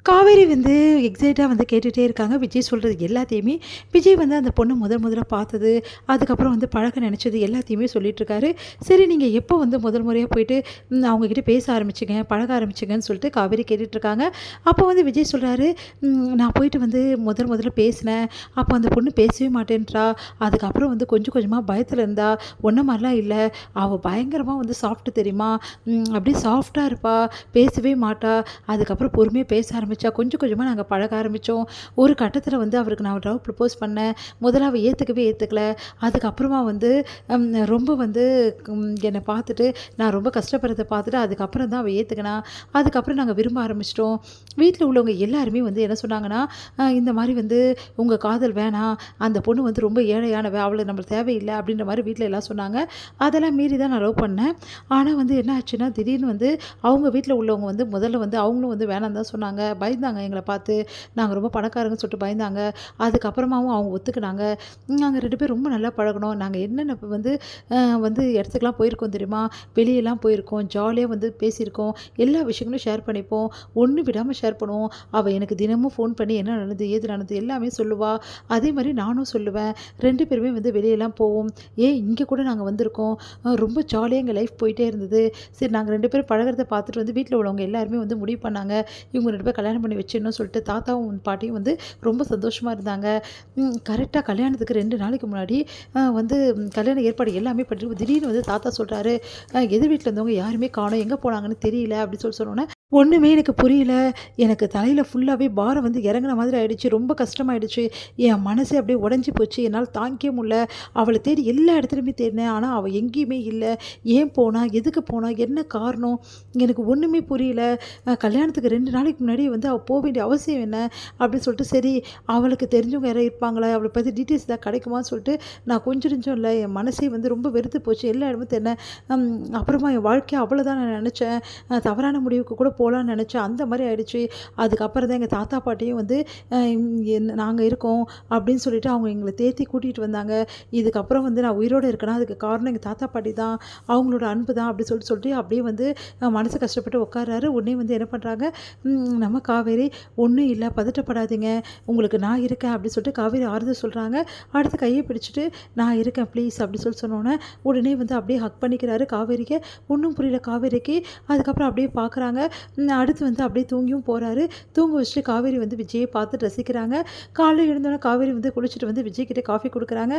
காவேரி வந்து எக்ஸைட்டாக வந்து கேட்டுகிட்டே இருக்காங்க. விஜய் சொல்கிறது எல்லாத்தையுமே. விஜய் வந்து அந்த பொண்ணு முதல்ல பார்த்தது, அதுக்கப்புறம் வந்து பழக நினச்சது எல்லாத்தையுமே சொல்லிட்டுருக்காரு. சரி நீங்கள் எப்போ வந்து முதல் முறையா போயிட்டு அவங்ககிட்ட பேச ஆரம்பிச்சிங்க, பழக ஆரம்பிச்சிங்கன்னு சொல்லிட்டு காவேரி கேட்டுட்ருக்காங்க. அப்போ வந்து விஜய் சொல்கிறாரு, நான் போயிட்டு வந்து முதல்ல பேசினேன். அப்போ அந்த பொண்ணு பேசவே மாட்டேன்றா. அதுக்கப்புறம் வந்து கொஞ்சம் கொஞ்சமாக பயத்தில் இருந்தா. ஒன்றை மாதிரிலாம் இல்லை. அவள் பயங்கரமாக வந்து சாஃப்ட்டு தெரியுமா? அப்படியே சாஃப்டாக இருப்பா. பேசவே மாட்டா. அதுக்கப்புறம் பொறுமையாக பேச ஆரம்பிச்சா. கொஞ்சம் கொஞ்சமாக நாங்கள் பழக ஆரம்பித்தோம். ஒரு கட்டத்தில் வந்து அவருக்கு நான் லவ் ப்ரப்போஸ் பண்ணேன். முதல்ல அவள் ஏற்றுக்கல. அதுக்கப்புறமா வந்து ரொம்ப வந்து என்னை பார்த்துட்டு நான் ரொம்ப கஷ்டப்படுறத பார்த்துட்டு அதுக்கப்புறம் தான் அவள் ஏற்றுக்கினா. அதுக்கப்புறம் நாங்கள் விரும்ப ஆரம்பிச்சிட்டோம். வீட்டில் உள்ளவங்க எல்லாருமே வந்து என்ன சொன்னாங்கன்னா, இந்த மாதிரி வந்து உங்கள் காதல் வேணாம், அந்த பொண்ணு வந்து ரொம்ப ஏழையானவ, அவளுக்கு நம்மளுக்கு தேவையில்லை அப்படின்ற மாதிரி வீட்டில் எல்லாம் சொன்னாங்க. அதெல்லாம் மீறி தான் நான் லவ் பண்ணேன். ஆனால் வந்து என்ன ஆச்சுன்னா, திடீர்னு வந்து அவங்க வீட்டில் உள்ளவங்க வந்து முதல்ல வந்து அவங்களும் வந்து வேணான்னு தான் சொன்னாங்க. பயந்தாங்க எங்கள பார்த்து. நாங்கள் ரொம்ப பணக்காரங்கன்னு சொல்லிட்டு பயந்தாங்க. அதுக்கப்புறமாவும் அவங்க ஒத்துக்கினாங்க. நாங்கள் 2 பேரும் ரொம்ப நல்லா பழகுனோம். நாங்கள் என்னென்ன வந்து வந்து இடத்துக்குலாம் போயிருக்கோம் தெரியுமா? வெளியலாம் போயிருக்கோம். ஜாலியா வந்து பேசியிருக்கோம். எல்லா விஷயங்களும் ஷேர் பண்ணிப்போம். ஒண்ணு விடாம ஷேர் பண்ணுவோம். அவள் எனக்கு தினமும் ஃபோன் பண்ணி என்ன நடந்தது, ஏது நடந்தது எல்லாமே சொல்லுவா. அதே மாரி நானும் சொல்லுவேன். 2 பேருமே வந்து வெளியலாம் போவோம். ஏன் இங்கே கூட நாங்க வந்திருக்கோம். ரொம்ப ஜாலியா எங்க லைஃப் போயிட்டே இருந்தது. சரி நாங்க 2 பேரும் பழகுறத பார்த்துட்டு வந்து வீட்ல உள்ளவங்க எல்லாருமே வந்து முடிவு பண்ணாங்க. இவங்க 2 பேரும் கல்யாணம் பண்ணி வச்சிடணும்னு சொல்லிட்டு தாத்தாவும் பாட்டியும் வந்து ரொம்ப சந்தோஷமா இருந்தாங்க. கரெக்ட்டா கல்யாணத்துக்கு 2 நாளைக்கு முன்னாடி வந்து கல்யாண ஏற்பாடு எல்லாமே பண்ணிட்டு திடீர்னு வந்து தாத்தா சொல்றாரு, எதிர் வீட்ல இருந்தவங்க யாருமே காணோம். எங்க போனாங்கன்னு தெரியல அப்படின்னு சொன்னோனே, ஒண்ணுமே எனக்கு புரியல. எனக்கு தலையில ஃபுல்லாவே பாரம் வந்து இறங்குன மாதிரி ஆயிடுச்சு. ரொம்ப கஷ்டமாயிடுச்சு. என் மனசே அப்படியே உடைஞ்சு போச்சு. என்னால தாங்கிக்கவே முடியல. அவள தேடி எல்லா இடத்துலயுமே தேடினேன். ஆனா அவ எங்கேயுமே இல்ல. ஏன் போனா? எதுக்கு போனா? என்ன காரணம்? எனக்கு ஒண்ணுமே புரியல. கல்யாணத்துக்கு 2 நாளைக்கு முன்னாடி வந்து அவ போ வேண்டிய அவசியம் என்ன? அப்படின்னு சொல்லிட்டு சரி அவளுக்கு தெரிஞ்சவங்க யாராவது இருப்பாங்களா? அவள பத்தி டீட்டெயில்ஸ் ஏதாவது கிடைக்குமான்னு சொல்லிட்டு நான் கொஞ்சம் நெஞ்சம் இல்ல. என் மனசே வந்து ரொம்ப வெறுத்து போச்சு. எல்லா இடமும் தேடினேன். அப்புறமா என் வாழ்க்கை அவ்வளோதான் நான் நெனச்சேன். தவறான முடிவுக்கு கூட போலான்னு நெனச்சேன். அந்த மாரி ஆயிடுச்சு. அதுக்கப்புறம் தான் எங்க தாத்தா, பாட்டியும் வந்து நாங்க இருக்கோம் அப்படின்னு சொல்லிட்டு அவங்க எங்கள தேத்தி கூட்டிட்டு வந்தாங்க. இதுக்கப்புறம் வந்து நான் உயிரோட இருக்கேன்னா, அதுக்கு காரணம் எங்க தாத்தா, பாட்டி தான். அவங்களோட அன்பு தான் அப்படி சொல்லிட்டு அப்படியே வந்து மனசு கஷ்டப்பட்டு உட்கார்றாரு. உடனே வந்து என்ன பண்றாங்க, நம்ம காவேரி ஒண்ணும் இல்ல பதட்டப்படாதீங்க. உங்களுக்கு நான் இருக்கேன் அப்படின்னு சொல்லிட்டு காவேரி ஆறுதல் சொல்றாங்க. அடுத்து கைய பிடிச்சுட்டு நான் இருக்கேன் ப்ளீஸ் அப்படி சொன்னோனே, உடனே வந்து அப்படியே ஹக் பண்ணிக்கிறாரு காவேரிக்கு. ஒண்ணும் புரியல காவேரிக்கு. அதுக்கப்புறம் அப்படியே பார்க்குறாங்க. அடுத்து வந்து அப்படியே தூங்கியும் போறாரு. தூங்க வச்சுட்டு காவேரி வந்து விஜயை பார்த்து ரசிக்கிறாங்க. காலைல எழுந்தோனே காவேரி வந்து குளிச்சுட்டு வந்து விஜய் கிட்ட காஃபி குடுக்குறாங்க.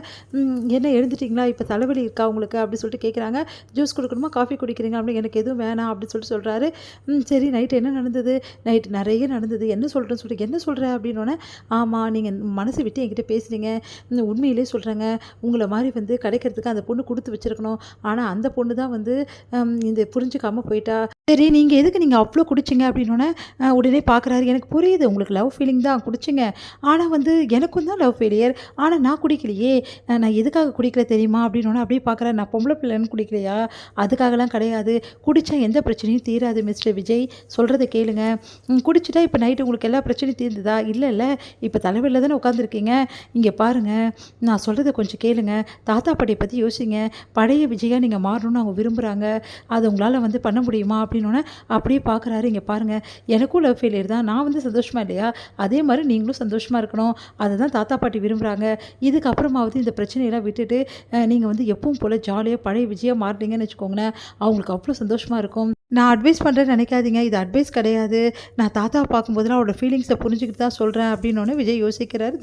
என்ன எழுந்துட்டீங்களா? இப்ப தலைவலி இருக்கா உங்களுக்கு? அப்படி சொல்லிட்டு கேட்குறாங்க. ஜூஸ் குடுக்கணுமா? காஃபி குடிக்கிறீங்களா? அப்படி எனக்கு எதுவும் வேணாம் அப்படி சொல்றாரு. சரி நைட் என்ன நடந்தது? நைட் நெறைய நடந்தது. என்ன சொல்றேன்னு சொல்லிட்டு, என்ன சொல்ற? அப்படின்னோனே, ஆமா நீங்க மனசு விட்டு என்கிட்ட பேசுறீங்க. உண்மையிலேயே சொல்றேங்க. உங்கள மாரி வந்து கிடைக்கிறதுக்கு அந்த பொண்ணு குடுத்து வச்சிருக்கணும். ஆனா அந்த பொண்ணு தான் வந்து இந்த புரிஞ்சுக்காம போயிட்டா. சரி நீங்க அவ்ளோ குடிச்சீங்க அப்படின்னோனே, உடனே பார்க்குறாரு. எனக்கு புரியுது உங்களுக்கு லவ் ஃபீலிங் தான் குடிச்சீங்க. ஆனா வந்து எனக்கும் தான் லவ் ஃபெயிலியர். ஆனா நான் குடிக்கலையே. நான் எதுக்காக குடிக்கல தெரியுமா? அப்படின்னோனே அப்படியே பார்க்குறாரு. நான் பொம்பள பிள்ளைன்னு குடிக்கலையா? அதுக்காகலாம் கிடையாது. குடிச்சா எந்த பிரச்சனையும் தீராது மிஸ்டர் விஜய். சொல்றத கேளுங்க. குடிச்சுட்டா இப்ப நைட்டு உங்களுக்கு எல்லா பிரச்சனையும் தீர்ந்துதா? இல்லல்ல. இப்ப தலைவலில தானே உட்காந்துருக்கீங்க. இங்க பாருங்க, நான் சொல்றத கொஞ்சம் கேளுங்க. தாத்தா பாட்டிய பத்தி யோசிங்க. பழைய விஜயா நீங்க மாறணும்னு அவங்க விரும்புறாங்க. அது உங்களால வந்து பண்ண முடியுமா? அப்படின்னோனே அப்படியே பார்க்குறாரு. இங்க பாருங்க, எனக்கும் லவ் ஃபெயிலியர் தான். நான் வந்து சந்தோஷமா இல்லையா? அதே மாரி நீங்களும் சந்தோஷமா இருக்கணும். அததான் தாத்தா பாட்டி விரும்புறாங்க. இதுக்கப்புறமாவது இந்த பிரச்சனையெல்லாம் விட்டுட்டு, நீங்க வந்து எப்பவும் போல ஜாலியா பழைய விஜயா மாறுனீங்கன்னு வச்சுக்கோங்களேன், அவங்களுக்கு அவ்ளோ சந்தோஷமா இருக்கும். நான் அட்வைஸ் பண்றேன்னு நெனைக்காதீங்க. இது அட்வைஸ் கிடையாது. நான் தாத்தாவ பார்க்கும்போதெல்லாம் அவரோட ஃபீலிங்ஸ புரிஞ்சுக்கிட்டு தான் சொல்றேன் அப்படின்னோனே விஜய் யோசிக்கிறாரு.